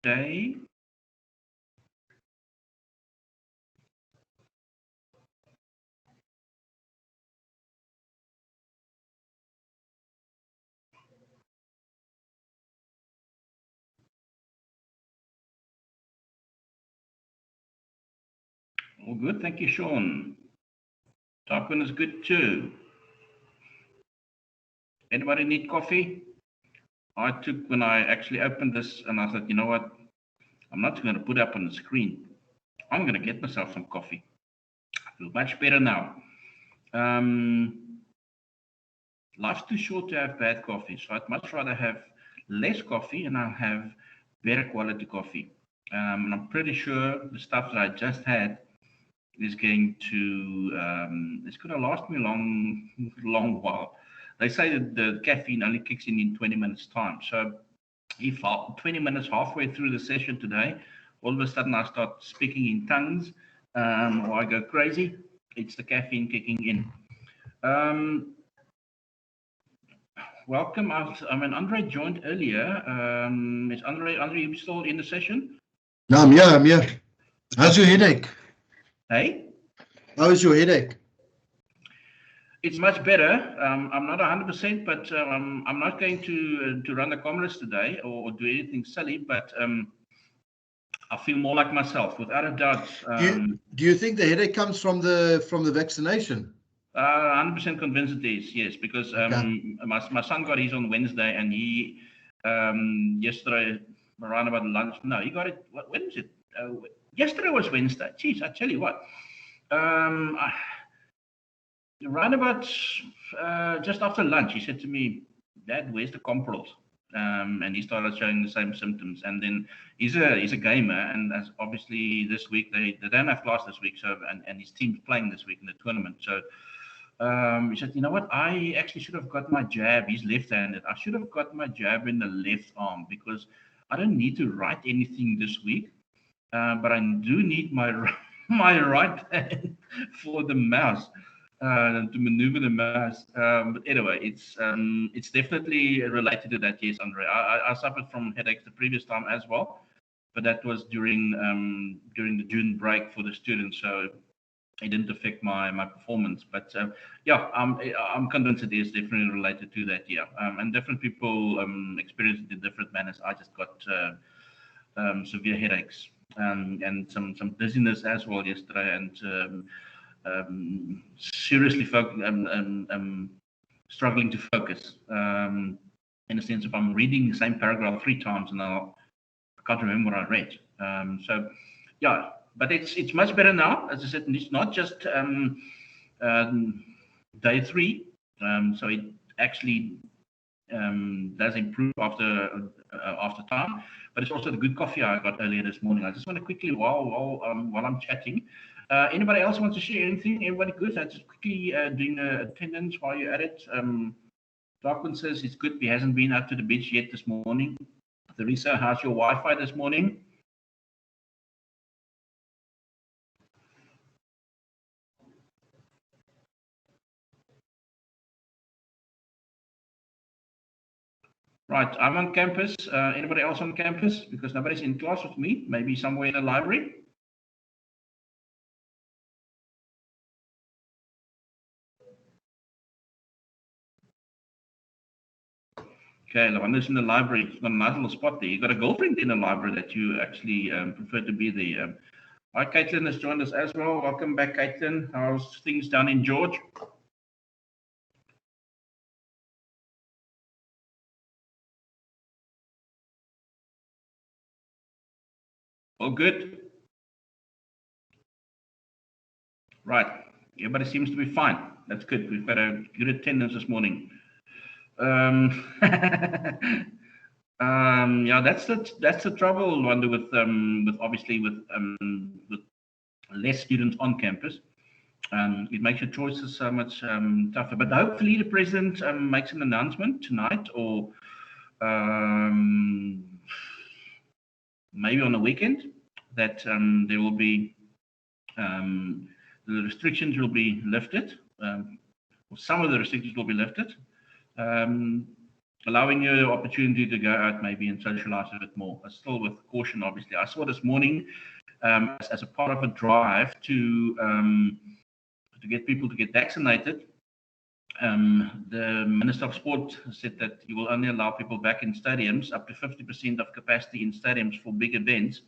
day. All good, thank you, Sean. Darwin is good too. Anybody need coffee? I took when I actually opened this and I thought, you know what? I'm not going to put up on the screen. I'm going to get myself some coffee. I feel much better now. Life's too short to have bad coffee, so I'd much rather have less coffee and I'll have better quality coffee. And I'm pretty sure the stuff that I just had is going to it's going to last me a long while. They say that the caffeine only kicks in 20 minutes time. So if 20 minutes halfway through the session today, all of a sudden I start speaking in tongues or I go crazy, it's the caffeine kicking in. Welcome. I mean, Andre joined earlier. Is Andre, you still in the session? No, I'm here. How's your headache? Hey? How is your headache? It's much better. I'm not 100%, but I'm not going to run the cameras today or do anything silly, but I feel more like myself, without a doubt. Do you think the headache comes from the vaccination? 100% convinced it is, yes, because my son got his on Wednesday, and he yesterday around about lunch. No, he got it. When was it? Yesterday was Wednesday. Jeez, I tell you what. Around about just after lunch, he said to me, "Dad, where's the Comprels?" And he started showing the same symptoms. And then he's a gamer, and as obviously this week they don't have class this week, so and his team's playing this week in the tournament. So he said, "You know what? I actually should have got my jab." He's left-handed. I should have got my jab in the left arm because I don't need to write anything this week, but I do need my my right hand for the mouse. To maneuver the mouse. But anyway, it's definitely related to that. Yes, Andre. I suffered from headaches the previous time as well, but that was during the June break for the students, so it didn't affect my performance. But yeah, I'm convinced it is definitely related to that. Yeah, and different people experience it in different manners. I just got severe headaches and some dizziness as well yesterday, and seriously struggling to focus in a sense of I'm reading the same paragraph 3 times and I can't remember what I read. So yeah, but it's much better now. As I said, it's not just day 3, so it actually does improve after time, but it's also the good coffee I got earlier this morning. I just want to quickly, while I'm chatting, anybody else wants to share anything? Everybody good? I just quickly doing attendance while you're at it. Darwin says it's good. He hasn't been out to the beach yet this morning. Theresa, how's your Wi-Fi this morning? Right, I'm on campus. Anybody else on campus? Because nobody's in class with me. Maybe somewhere in the library. Okay, Lavander's in the library. He's got a nice little spot there. You got a girlfriend in the library that you actually prefer to be there. Hi, Caitlin has joined us as well. Welcome back, Caitlin. How's things down in George? All good? Right. Everybody seems to be fine. That's good. We've got a good attendance this morning. Yeah, that's the trouble, Wanda, with obviously with less students on campus. It makes your choices so much tougher. But hopefully the president makes an announcement tonight or maybe on the weekend that there will be the restrictions will be lifted. Or some of the restrictions will be lifted. allowing you the opportunity to go out maybe and socialize a bit more, but still with caution, obviously. I saw this morning as a part of a drive to get people to get vaccinated. The Minister of Sport said that he will only allow people back in stadiums up to 50% of capacity in stadiums for big events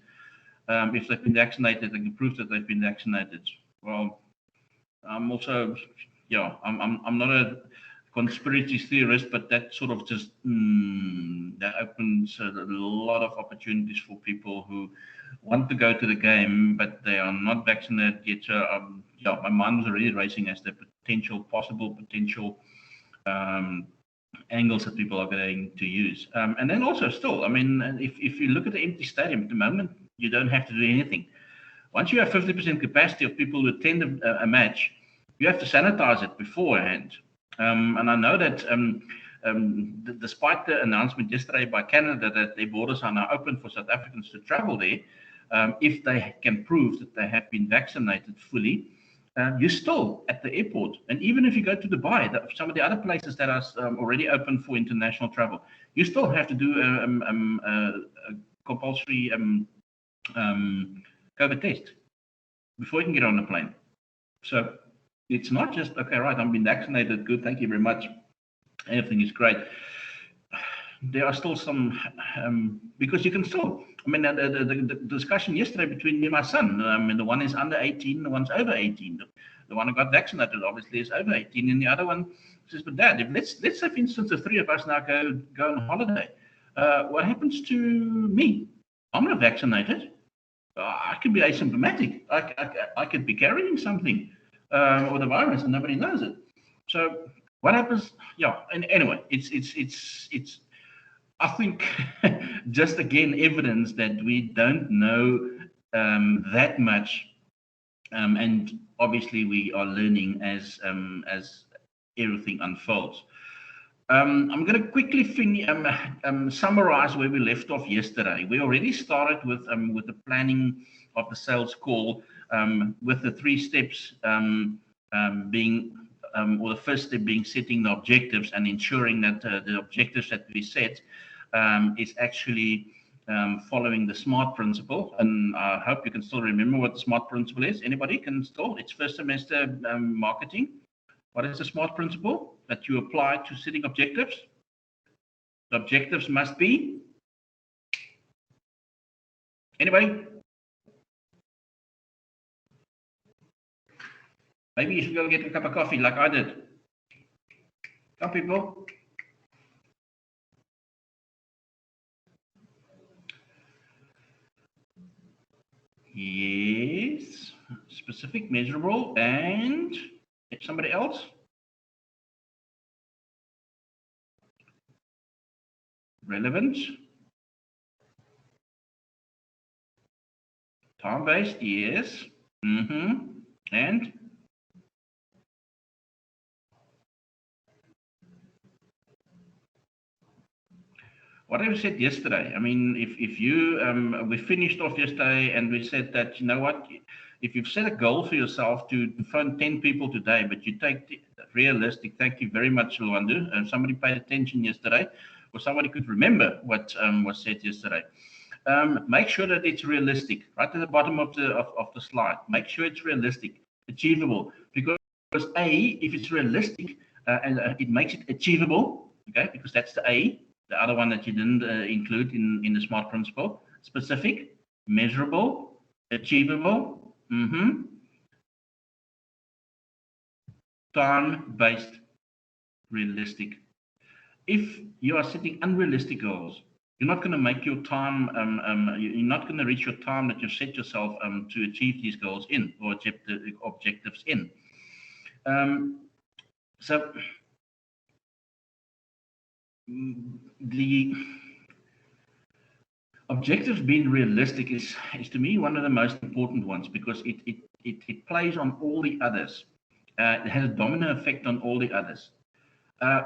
if they've been vaccinated and can prove that they've been vaccinated. Well, I'm also, yeah, I'm not a conspiracy theorist, but that sort of just that opens a lot of opportunities for people who want to go to the game, but they are not vaccinated yet. So, yeah, my mind was already racing as the possible potential angles that people are going to use. And then also still, I mean, if you look at the empty stadium at the moment, you don't have to do anything. Once you have 50% capacity of people who attend a match, you have to sanitize it beforehand. And I know that despite the announcement yesterday by Canada that their borders are now open for South Africans to travel there, if they can prove that they have been vaccinated fully, you're still at the airport. And even if you go to Dubai, some of the other places that are already open for international travel, you still have to do a compulsory COVID test before you can get on the plane. So it's not just, okay, right, I'm been vaccinated, good, thank you very much, everything is great. There are still some, because you can still, I mean, the discussion yesterday between me and my son, and the one is under 18, the one's over 18. The one who got vaccinated obviously is over 18, and the other one says, but Dad, let's say, for instance, the three of us now go on holiday. What happens to me? I'm not vaccinated. I could be asymptomatic. I could be carrying something or the virus, and nobody knows it. So what happens? Yeah. And anyway, it's. I think just again evidence that we don't know that much, and obviously we are learning as everything unfolds. I'm going to quickly summarize where we left off yesterday. We already started with the planning of the sales call, with the 3 steps being, or the first step being setting the objectives and ensuring that the objectives that we set is actually following the SMART principle. And I hope you can still remember what the SMART principle is. Anybody can still? It's first semester marketing. What is the SMART principle that you apply to setting objectives? The objectives must be, anybody? Maybe you should go get a cup of coffee like I did. Come, people. Yes. Specific, measurable, and somebody else? Relevant. Time-based, yes. And? What I said yesterday, I mean, if you, we finished off yesterday and we said that, you know what, if you've set a goal for yourself to phone 10 people today, but you take realistic, thank you very much, Luandu, and somebody paid attention yesterday, or somebody could remember what was said yesterday. Make sure that it's realistic, right at the bottom of the slide. Make sure it's realistic, achievable, because A, if it's realistic, and it makes it achievable, okay, because that's the A. The other one that you didn't include in the SMART principle: specific, measurable, achievable, time-based, realistic. If you are setting unrealistic goals, you're not going to make your time, you're not going to reach your time that you've set yourself to achieve these goals in, or objectives in. So the objectives being realistic is to me one of the most important ones, because it plays on all the others. It has a domino effect on all the others.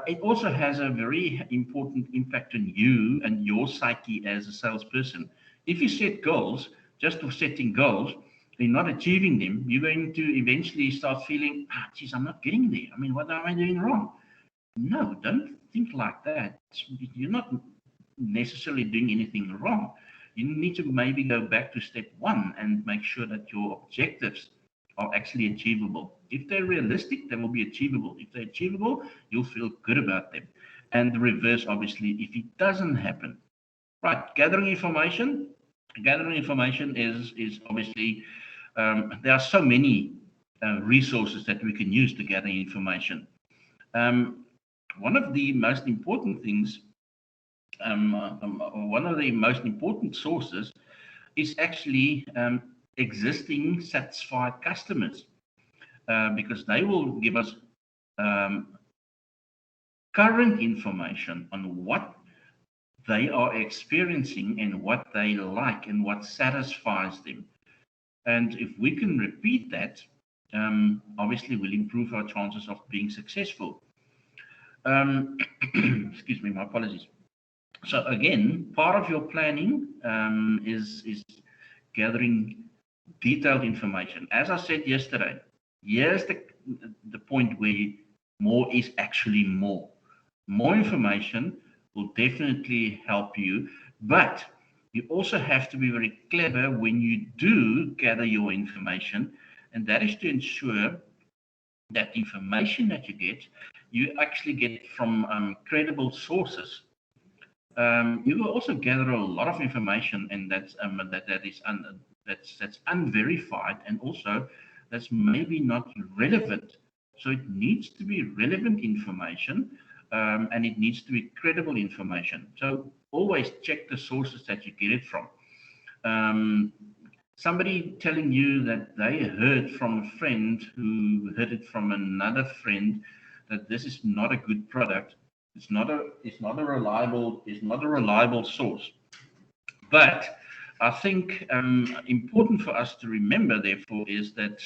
It also has a very important impact on you and your psyche as a salesperson. If you set goals just for setting goals, you're not achieving them, you're going to eventually start feeling, geez, I'm not getting there. I mean, what am I doing wrong? No, don't think like that, you're not necessarily doing anything wrong. You need to maybe go back to step one and make sure that your objectives are actually achievable. If they're realistic, they will be achievable. If they're achievable, you'll feel good about them. And the reverse, obviously, if it doesn't happen, right? Gathering information is obviously there are so many resources that we can use to gather information. One of the most important things, one of the most important sources is actually existing satisfied customers, because they will give us current information on what they are experiencing and what they like and what satisfies them. And if we can repeat that, obviously we'll improve our chances of being successful. Excuse me, my apologies. So again, part of your planning is gathering detailed information. As I said yesterday, here's the point where more is actually more. More information will definitely help you, but you also have to be very clever when you do gather your information, and that is to ensure that information that you get, you actually get from credible sources. You will also gather a lot of information, and that's unverified, and also that's maybe not relevant. So it needs to be relevant information, and it needs to be credible information. So always check the sources that you get it from. Somebody telling you that they heard from a friend who heard it from another friend that this is not a good product. It's not a reliable source. But I think important for us to remember, therefore, is that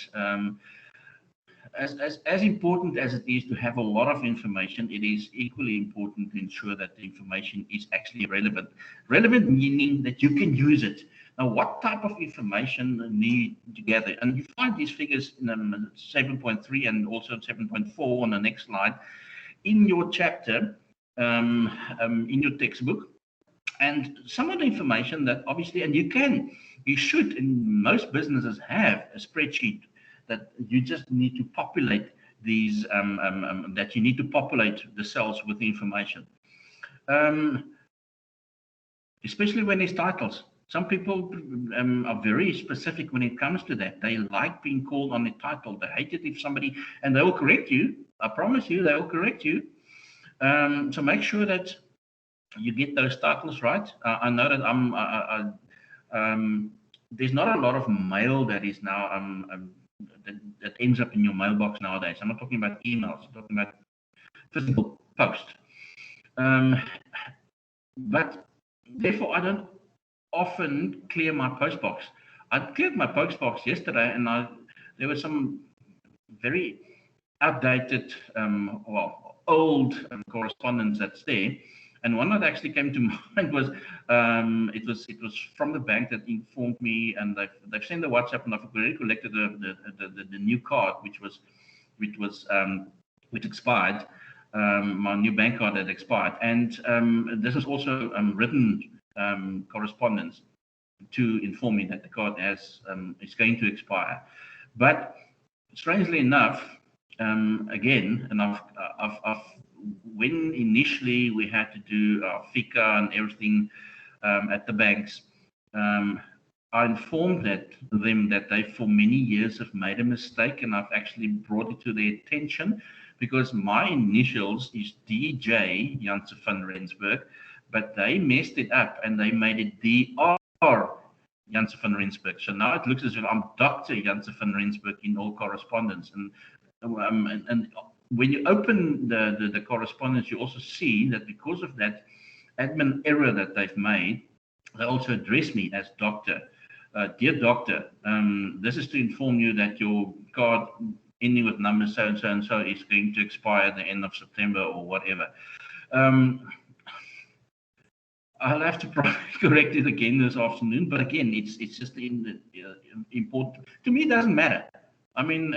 as important as it is to have a lot of information, it is equally important to ensure that the information is actually relevant. Relevant meaning that you can use it. Now, what type of information need to gather? And you find these figures in 7.3 and also 7.4 on the next slide in your chapter, in your textbook. And some of the information that obviously, and you should, in most businesses have a spreadsheet that you just need to populate these, that you need to populate the cells with information. Especially when there's titles. Some people are very specific when it comes to that. They like being called on the title. They hate it if somebody, and they will correct you. I promise you, they will correct you. So make sure that you get those titles right. I know that there's not a lot of mail that is now that ends up in your mailbox nowadays. I'm not talking about emails. I'm talking about physical post. But therefore, I don't often clear my postbox. I cleared my postbox yesterday, and there were some very outdated, old correspondence that's there. And one that actually came to mind was it was from the bank that informed me, and they've sent a WhatsApp, and I've already collected the new card, which expired. My new bank card had expired, and this is also written correspondence to inform me that the card is going to expire. But strangely enough, again, and I've when initially we had to do our FICA and everything at the banks, I informed them that they for many years have made a mistake, and I've actually brought it to their attention, because my initials is DJ Janssen van Rensburg, but they messed it up and they made it DR Janssen van Rensburg. So now it looks as if I'm Dr. Janssen van Rensburg in all correspondence. And when you open the correspondence, you also see that because of that admin error that they've made, they also address me as Doctor. Dear Doctor, this is to inform you that your card ending with number so and so and so is going to expire at the end of September or whatever. I'll have to probably correct it again this afternoon, but again, it's just important. To me, it doesn't matter. I mean,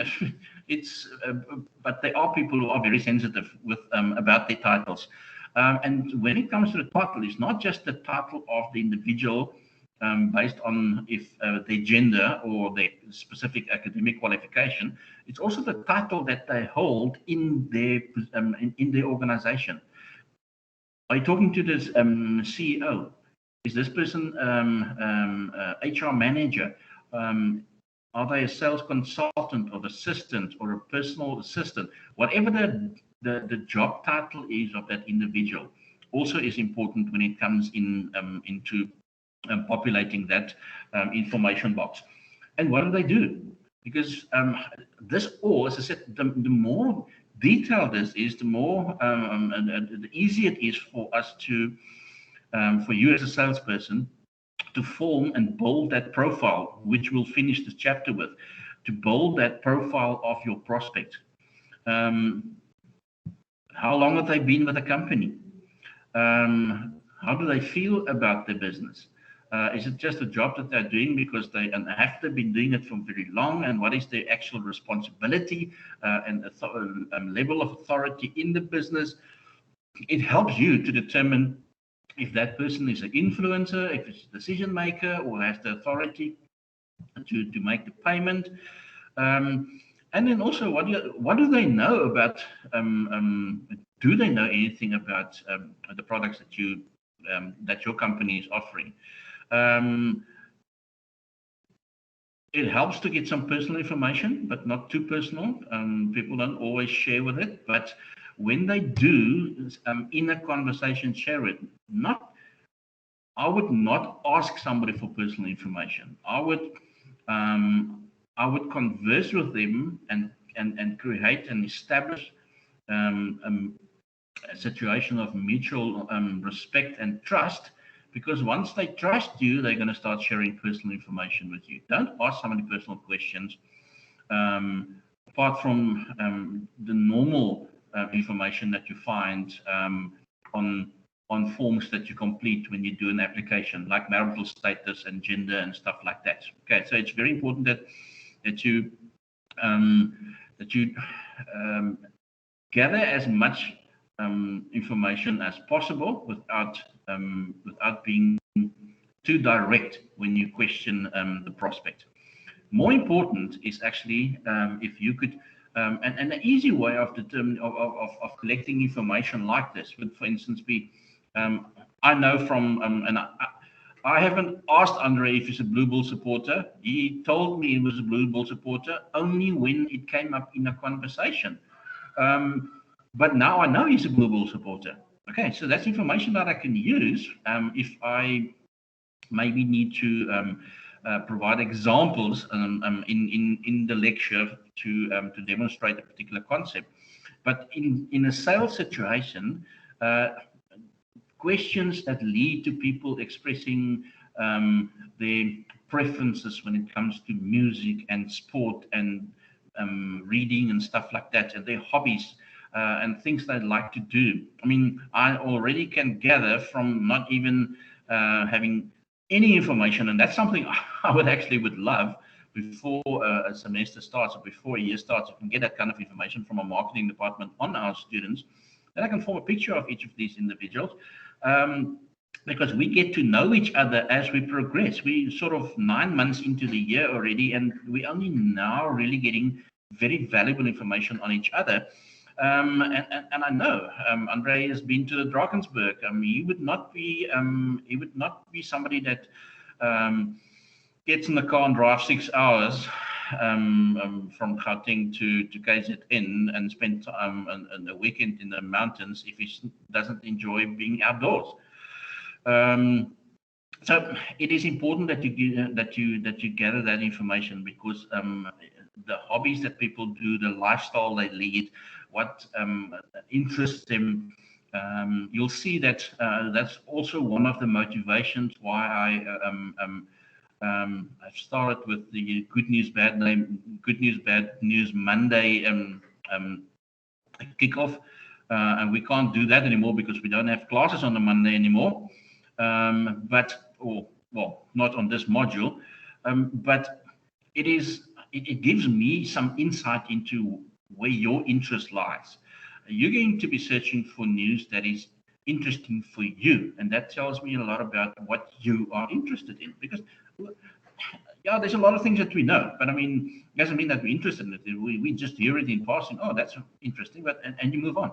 but there are people who are very sensitive with about their titles. And when it comes to the title, it's not just the title of the individual based on if their gender or their specific academic qualification. It's also the title that they hold in their organization. Are you talking to this CEO? Is this person HR manager? Are they a sales consultant or assistant or a personal assistant? Whatever the job title is of that individual also is important when it comes into populating that information box. And what do they do? Because this all, as I said, the more detailed this is, the more the easier it is for us to, for you as a salesperson, to form and build that profile, which we'll finish this chapter with, to build that profile of your prospect. How long have they been with the company? How do they feel about the business? Is it just a job that they're doing because they have to be doing it for very long? And what is their actual responsibility and level of authority in the business? It helps you to determine if that person is an influencer, if it's a decision maker, or has the authority to make the payment. And then also, what do they know about? Do they know anything about the products that your company is offering? It helps to get some personal information, but not too personal. People don't always share with it, but when they do, in a conversation, share it. I would not ask somebody for personal information. I would converse with them and create and establish a situation of mutual respect and trust. Because once they trust you, they're going to start sharing personal information with you. Don't ask somebody personal questions apart from the normal information that you find on forms that you complete when you do an application, like marital status and gender and stuff like that. Okay, so it's very important that you gather as much information as possible without being too direct when you question the prospect. More important is actually if you could, and an easy way of collecting information like this would, for instance, be I know from, and I haven't asked Andre if he's a Blue Bull supporter. He told me he was a Blue Bull supporter only when it came up in a conversation. But now I know he's a Blue Bull supporter. Okay, so that's information that I can use if I maybe need to provide examples in the lecture to demonstrate a particular concept. But in a sales situation, questions that lead to people expressing their preferences when it comes to music and sport and reading and stuff like that, and their hobbies and things they'd like to do. I mean, I already can gather from not even having any information, and that's something I would love before a semester starts or before a year starts. I can get that kind of information from a marketing department on our students. Then I can form a picture of each of these individuals. Because we get to know each other as we progress. We sort of 9 months into the year already, and we're only now really getting very valuable information on each other. And I know Andre has been to the Drakensberg. He would not be somebody that gets in the car and drives 6 hours from Gauteng to KZN and spend a weekend in the mountains if he doesn't enjoy being outdoors. So it is important that you gather that information, because the hobbies that people do, the lifestyle they lead, what interests them, you'll see that that's also one of the motivations why I've started with the Good News Bad News Monday kickoff, and we can't do that anymore because we don't have classes on the Monday anymore. Not on this module, but it gives me some insight into where your interest lies. You're going to be searching for news that is interesting for you, and that tells me a lot about what you are interested in. Because yeah, there's a lot of things that we know, but I mean, it doesn't mean that we're interested in it. We just hear it in passing. Oh, that's interesting, but and you move on.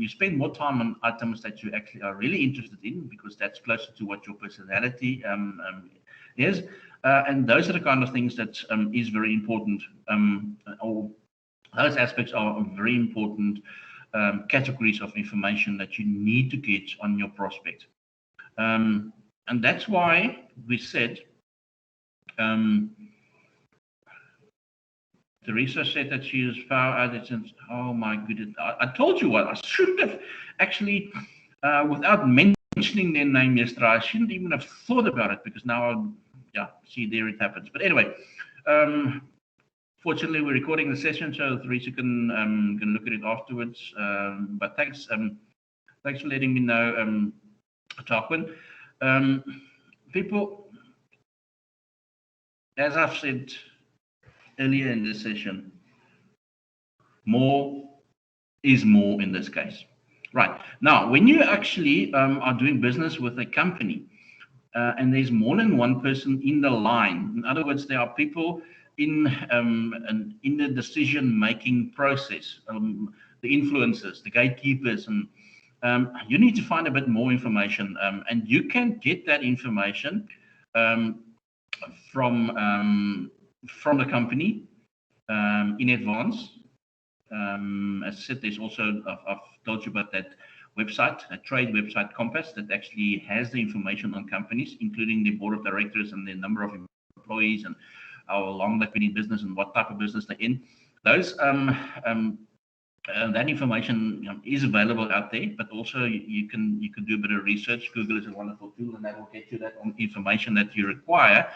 You spend more time on items that you actually are really interested in, because that's closer to what your personality is. And those are the kind of things that is very important, or those aspects are very important categories of information that you need to get on your prospect. And that's why we said, Teresa said that she is power outage. Oh my goodness. I told you what, I should have actually, without mentioning their name yesterday, I shouldn't even have thought about it, because now, yeah, see, there it happens. But anyway, fortunately, we're recording the session, so Teresa can look at it afterwards. But thanks for letting me know, Tarquin. People, as I've said earlier in this session, more is more in this case. Right. Now, when you actually are doing business with a company, and there's more than one person in the line, in other words, there are people in the decision-making process, the influencers, the gatekeepers, and you need to find a bit more information, and you can get that information from the company in advance. As I said, there's also, I've told you about that website, a trade website, Compass, that actually has the information on companies, including the board of directors and the number of employees and how long they've been in business and what type of business they're in. Those that information is available out there, but also you can do a bit of research. Google is a wonderful tool, and that will get you that information that you require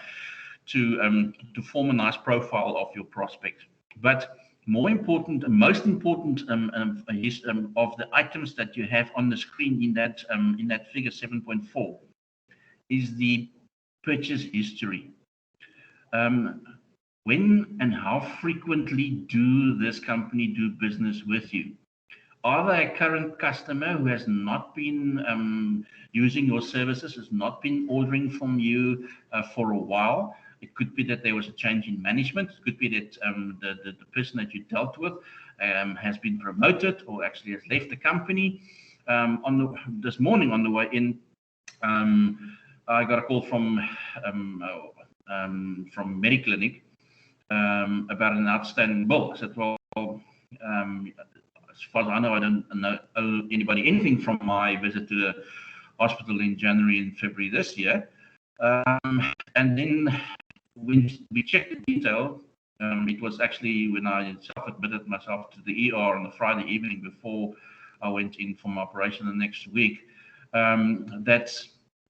to form a nice profile of your prospect. But more important, most important of the items that you have on the screen in that figure 7.4 is the purchase history. When and how frequently do this company do business with you? Are they a current customer who has not been using your services, has not been ordering from you for a while? It could be that there was a change in management. It could be that the person that you dealt with has been promoted or actually has left the company. This morning on the way in, I got a call from Mediclinic about an outstanding bill. I said, well, as far as I know, I don't owe anybody anything from my visit to the hospital in January and February this year. And then when we checked the detail, it was actually when I self-admitted myself to the ER on the Friday evening before I went in for my operation the next week, that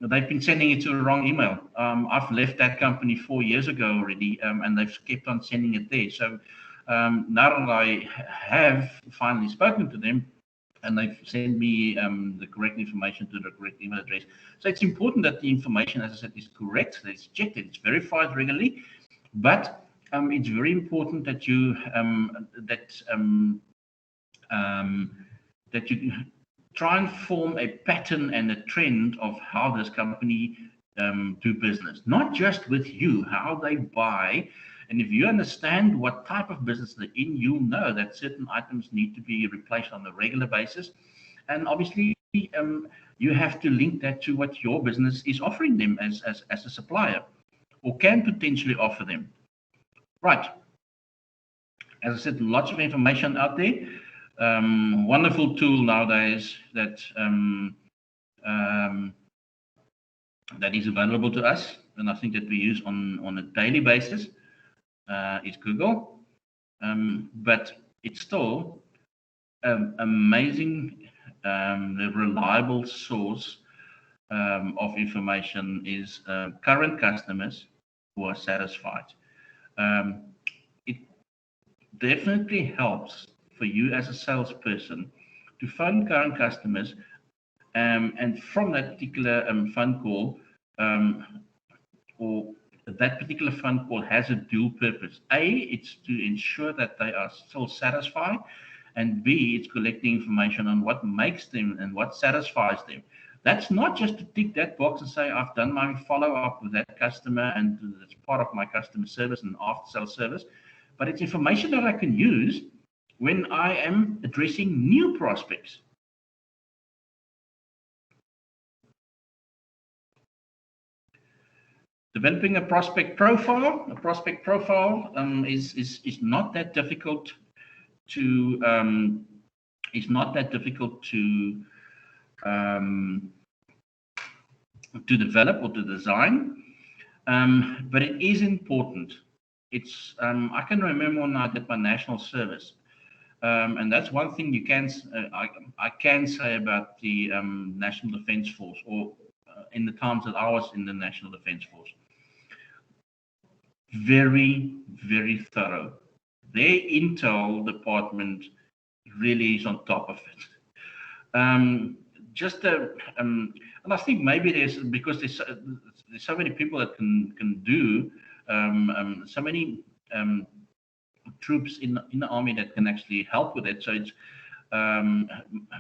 they've been sending it to the wrong email. I've left that company 4 years ago already, and they've kept on sending it there. So now that I have finally spoken to them, and they've sent me the correct information to the correct email address. So it's important that the information, as I said, is correct, that it's checked, that it's verified regularly. But it's very important that you that you try and form a pattern and a trend of how this company do business, not just with you, how they buy. And if you understand what type of business they're in, you'll know that certain items need to be replaced on a regular basis. And obviously, you have to link that to what your business is offering them as a supplier, or can potentially offer them. Right. As I said, lots of information out there. Wonderful tool nowadays that that is available to us, and I think that we use on a daily basis. Is Google, but it's still amazing, reliable source of information is current customers who are satisfied. It definitely helps for you as a salesperson to phone current customers, and from that particular phone call, or that particular phone call has a dual purpose. A, it's to ensure that they are still satisfied, and B, it's collecting information on what makes them and what satisfies them. That's not just to tick that box and say, I've done my follow-up with that customer and it's part of my customer service and after-sales service, but it's information that I can use when I am addressing new prospects. Developing a prospect profile. A prospect profile is not that difficult to develop or to design, but it is important. It's I can remember when I did my national service, and that's one thing you can I can say about the National Defence Force, or in the times that I was in the National Defence Force. Very, very thorough. Their intel department really is on top of it. And I think maybe because there's so many people that can do so many troops in the army that can actually help with it. So it's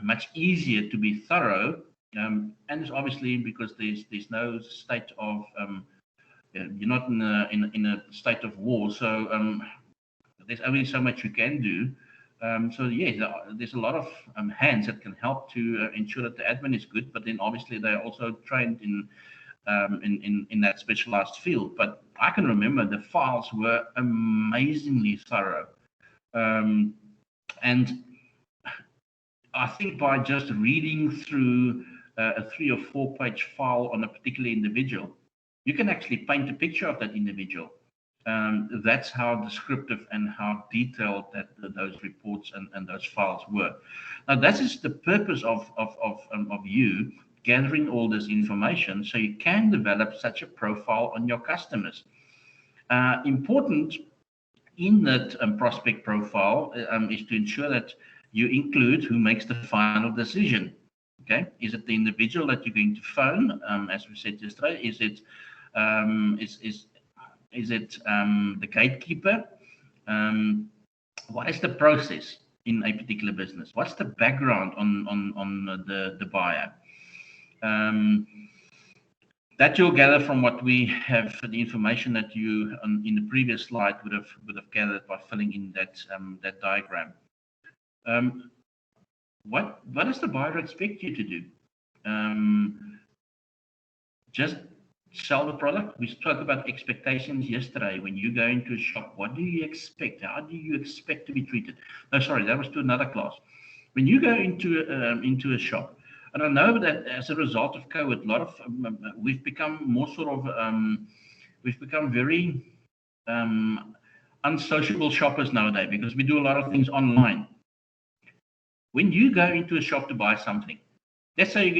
much easier to be thorough, and it's obviously because there's no state of you're not in a state of war, so there's only so much you can do. So yeah, there's a lot of hands that can help to ensure that the admin is good, but then obviously they're also trained in that specialized field. But I can remember the files were amazingly thorough, and I think by just reading through a 3 or 4 page file on a particular individual, you can actually paint a picture of that individual. That's how descriptive and how detailed that those reports and those files were. Now, that is the purpose of you gathering all this information so you can develop such a profile on your customers. Important in that prospect profile is to ensure that you include who makes the final decision. Okay, is it the individual that you're going to phone? As we said yesterday, is it the gatekeeper? What is the process in a particular business? What's the background on the buyer? That you'll gather from what we have, the information that you in the previous slide would have gathered by filling in that diagram. What does the buyer expect you to do? Just sell the product. We spoke about expectations yesterday. When you go into a shop, what do you expect? How do you expect to be treated? No, sorry, that was to another class. When you go into a shop, and I know that as a result of COVID, a lot of we've become more sort of we've become very unsociable shoppers nowadays because we do a lot of things online. When you go into a shop to buy something, let's say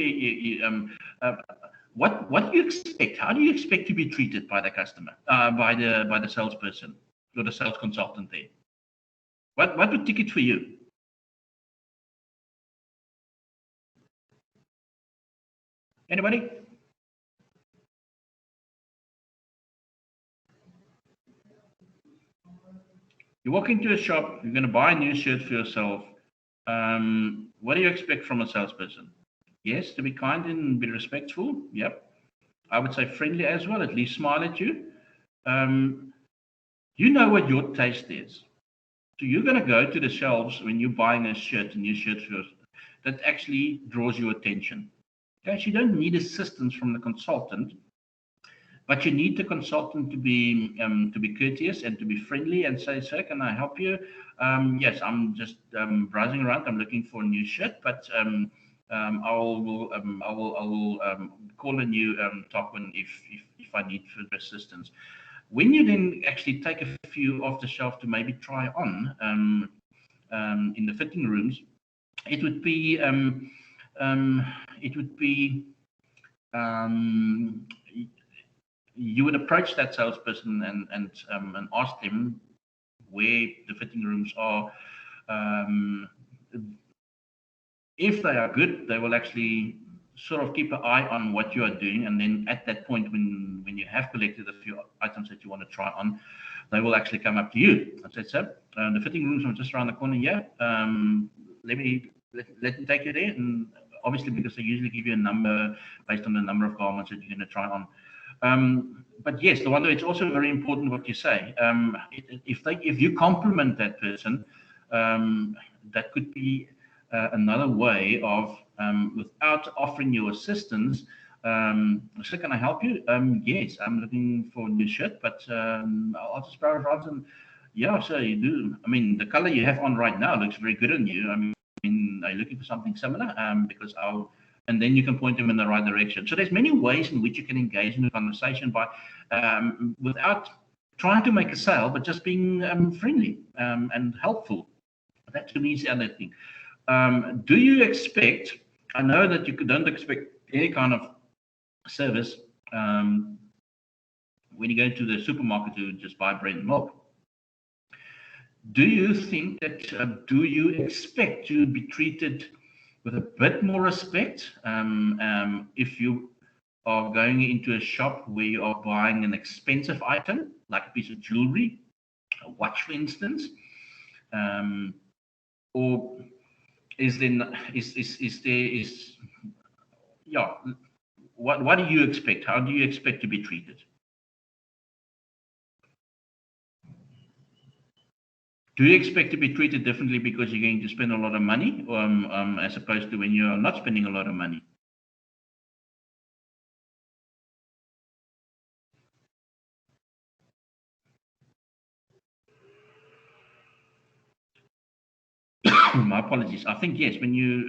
what do you expect? How do you expect to be treated by the customer, by the salesperson or the sales consultant there? What would tick it for you? Anybody? You walk into a shop, you're going to buy a new shirt for yourself. What do you expect from a salesperson? Yes, to be kind and be respectful. Yep. I would say friendly as well, at least smile at you. You know what your taste is. So you're going to go to the shelves when you're buying a shirt, a new shirt for yourself, that actually draws your attention. Okay, so you don't need assistance from the consultant, but you need the consultant to be courteous and to be friendly and say, "Sir, can I help you? Yes, I'm just browsing around. I'm looking for a new shirt, but I will call on you top one if I need further assistance." When you then actually take a few off the shelf to maybe try on in the fitting rooms, it would be you would approach that salesperson and ask them where the fitting rooms are. If they are good, they will actually sort of keep an eye on what you are doing, and then at that point, when you have collected a few items that you want to try on, they will actually come up to you and say, "So the fitting rooms are just around the corner here. Let me take you there." And obviously, because they usually give you a number based on the number of garments that you're going to try on. But yes, the wonder, it's also very important what you say. If you compliment that person, that could be another way of, without offering you assistance, so can I help you? Yes, I'm looking for a new shirt, but I'll just borrow it. And yeah, so you do. I mean, the color you have on right now looks very good on you. I mean, are you looking for something similar? Because and then you can point them in the right direction. So there's many ways in which you can engage in a conversation by, without trying to make a sale, but just being friendly and helpful. That to me is the other thing. Do you expect? I know that you don't expect any kind of service when you go to the supermarket to just buy bread and milk. Do you think that? Do you expect to be treated with a bit more respect if you are going into a shop where you are buying an expensive item, like a piece of jewelry, a watch, for instance, or is there yeah? What do you expect? How do you expect to be treated? Do you expect to be treated differently because you're going to spend a lot of money, as opposed to when you're not spending a lot of money? My apologies. I think yes. When you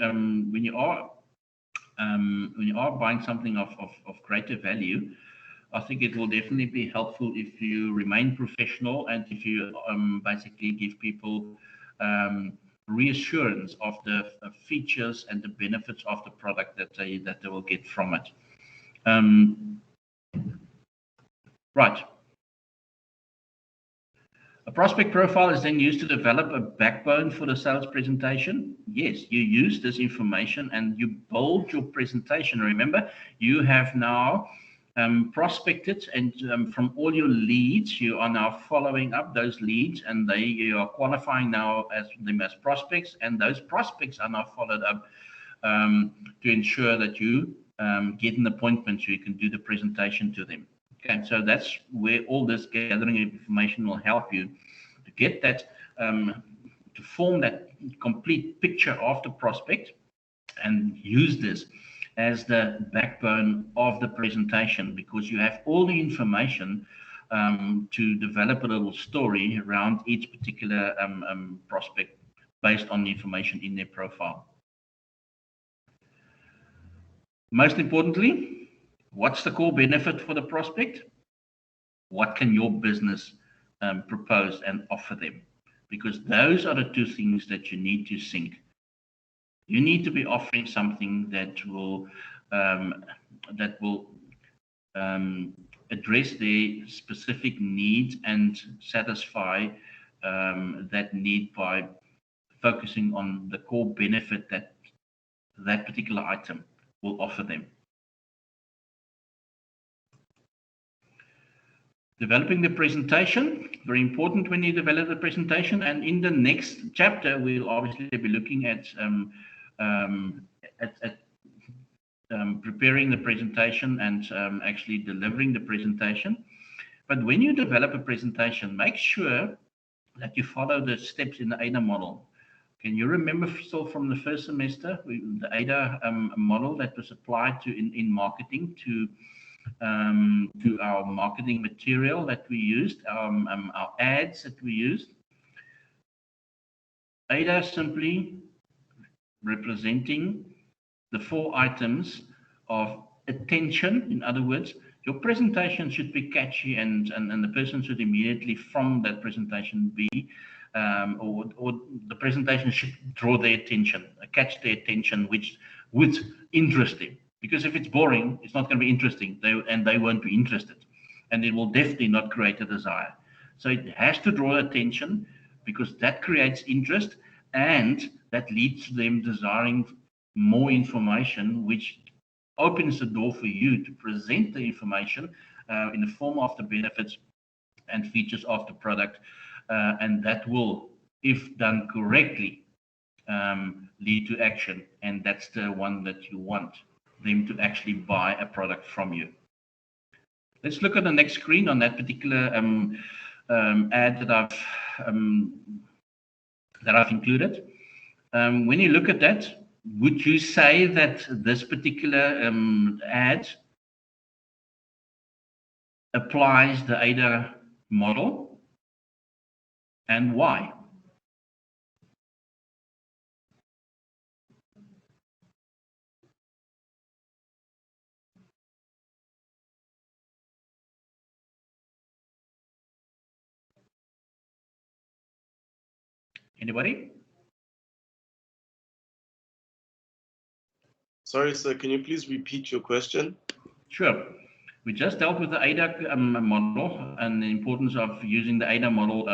are buying something of greater value, I think it will definitely be helpful if you remain professional and if you basically give people reassurance of the features and the benefits of the product that they will get from it. Right. A prospect profile is then used to develop a backbone for the sales presentation. Yes, you use this information and you build your presentation. Remember, you have now prospected, and from all your leads, you are now following up those leads, and you are qualifying now as them as prospects, and those prospects are now followed up to ensure that you get an appointment so you can do the presentation to them. Okay, so that's where all this gathering information will help you to get that, to form that complete picture of the prospect and use this as the backbone of the presentation, because you have all the information to develop a little story around each particular prospect based on the information in their profile. Most importantly, what's the core benefit for the prospect? What can your business propose and offer them? Because those are the two things that you need to sync. You need to be offering something that will address their specific needs and satisfy that need by focusing on the core benefit that that particular item will offer them. Developing the presentation, very important when you develop the presentation. And in the next chapter, we'll obviously be looking at preparing the presentation and actually delivering the presentation. But when you develop a presentation, make sure that you follow the steps in the AIDA model. Can you remember still from the first semester, the AIDA model that was applied to in marketing to our marketing material that we used, our ads that we used? AIDA simply representing the 4 items of attention. In other words, your presentation should be catchy, and the person should immediately from that presentation be or the presentation should draw their attention, catch their attention, which would interest them. Because if it's boring, it's not going to be interesting, they won't be interested, and it will definitely not create a desire. So it has to draw attention, because that creates interest, and that leads to them desiring more information, which opens the door for you to present the information in the form of the benefits and features of the product. And that will, if done correctly, lead to action. And that's the one that you want them to actually buy a product from you. Let's look at the next screen on that particular ad that I've included. When you look at that, would you say that this particular ad applies the AIDA model, and why? Anybody? Sorry, sir, can you please repeat your question? Sure. We just dealt with the AIDA model and the importance of using the AIDA model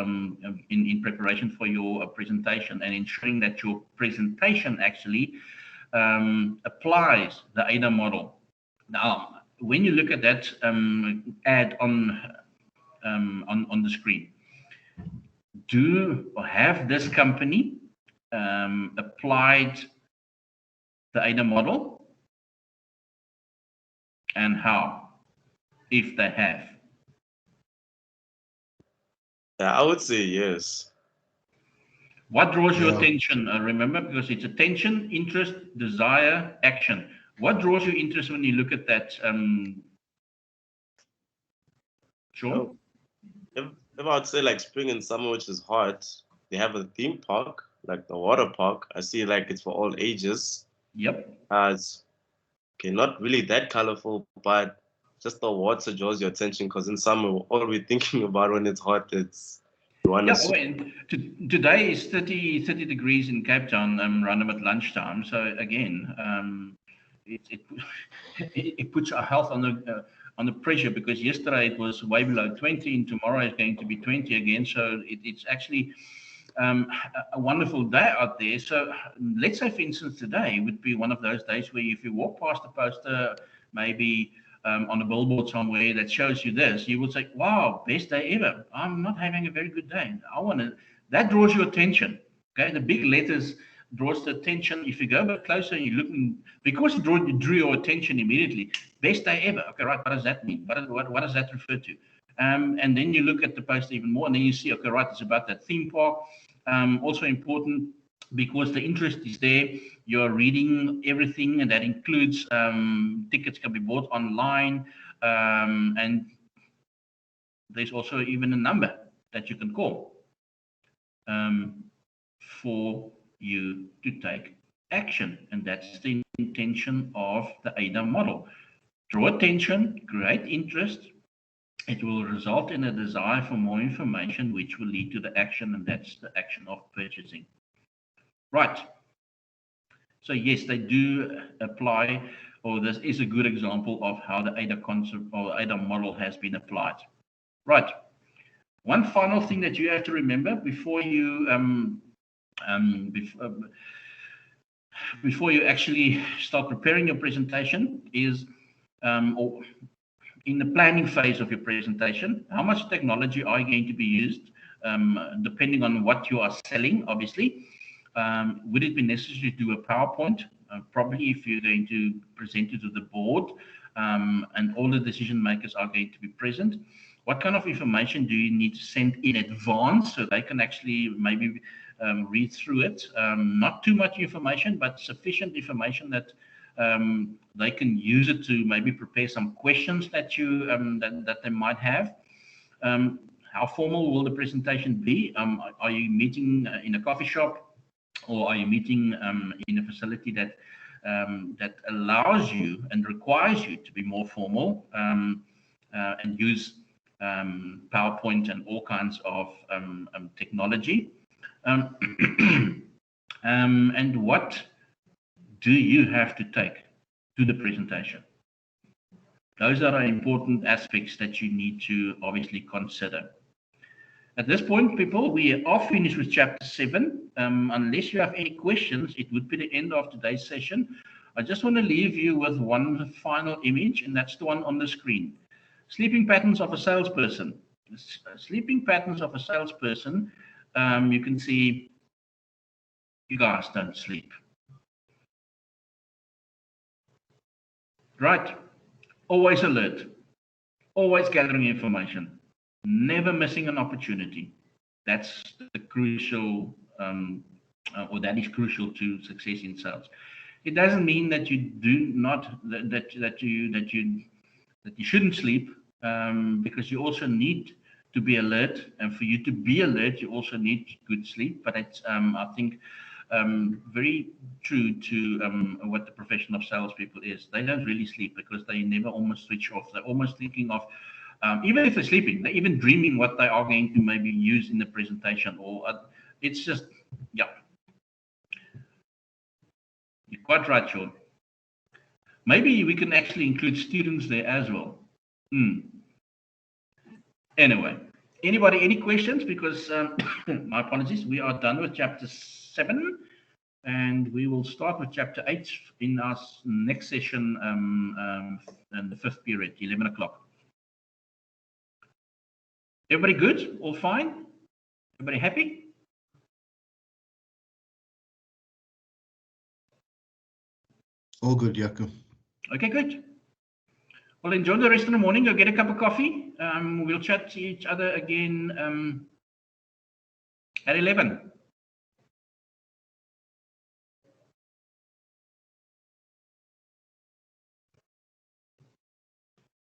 in preparation for your presentation and ensuring that your presentation actually applies the AIDA model. Now, when you look at that ad on the screen, have this company applied the AIDA model, and how, if they have? Yeah, I would say yes. What draws your attention? Remember, because it's attention, interest, desire, action. What draws your interest when you look at that? Sean? If I would say like spring and summer, which is hot, they have a theme park, like the water park. I see like it's for all ages. Yep. It's okay, not really that colorful, but just the water draws your attention because in summer, all we're thinking about when it's hot, it's today is 30 degrees in Cape Town around about lunchtime. So again, it puts our health on the pressure, because yesterday it was way below 20 and tomorrow is going to be 20 again. So it's actually a wonderful day out there. So let's say, for instance, today would be one of those days where if you walk past a poster, maybe on a billboard somewhere that shows you this, you will say, wow, best day ever. I'm not having a very good day. That draws your attention. Okay, the big letters draws the attention. If you go a bit closer and you look, because it drew your attention immediately, best day ever. Okay, right, what does that mean? What does that refer to? And then you look at the poster even more, and then you see, okay, right, it's about that theme park. Also important, because the interest is there. You're reading everything, and that includes tickets can be bought online, and there's also even a number that you can call for you to take action, and that's the intention of the AIDA model. Draw attention, create interest. It will result in a desire for more information, which will lead to the action, and that's the action of purchasing. Right. So yes, they do apply, or this is a good example of how the AIDA concept or AIDA model has been applied. Right. One final thing that you have to remember before you before you actually start preparing your presentation is, or in the planning phase of your presentation, how much technology are you going to be used, depending on what you are selling, obviously. Would it be necessary to do a PowerPoint? Probably, if you're going to present it to the board, and all the decision makers are going to be present. What kind of information do you need to send in advance so they can actually maybe read through it? Not too much information, but sufficient information that they can use it to maybe prepare some questions that you that they might have. How formal will the presentation be? Are you meeting in a coffee shop, or are you meeting in a facility that that allows you and requires you to be more formal and use PowerPoint and all kinds of technology? And what do you have to take to the presentation? Those are important aspects that you need to obviously consider. At this point, people, we are finished with chapter 7. Unless you have any questions, it would be the end of today's session. I just want to leave you with one final image, and that's the one on the screen. Sleeping patterns of a salesperson. Sleeping patterns of a salesperson. You can see you guys don't sleep. Right. Always alert. Always gathering information. Never missing an opportunity. That's the crucial, or that is crucial to success in sales. It doesn't mean that you do not that you shouldn't sleep, because you also need to be alert, and for you to be alert, you also need good sleep. But it's I think very true to what the profession of salespeople is. They don't really sleep because they never almost switch off. They're almost thinking of, even if they're sleeping, they're even dreaming what they are going to maybe use in the presentation, or it's just, yeah. You're quite right, Sean. Maybe we can actually include students there as well. Anyway, anybody, any questions? Because my apologies, we are done with chapter 7, and we will start with chapter 8 in our next session, in the 5th period, 11 o'clock. Everybody good? All fine? Everybody happy? All good, Jaco. Okay, good. Well, enjoy the rest of the morning. Go get a cup of coffee. We'll chat to each other again at 11.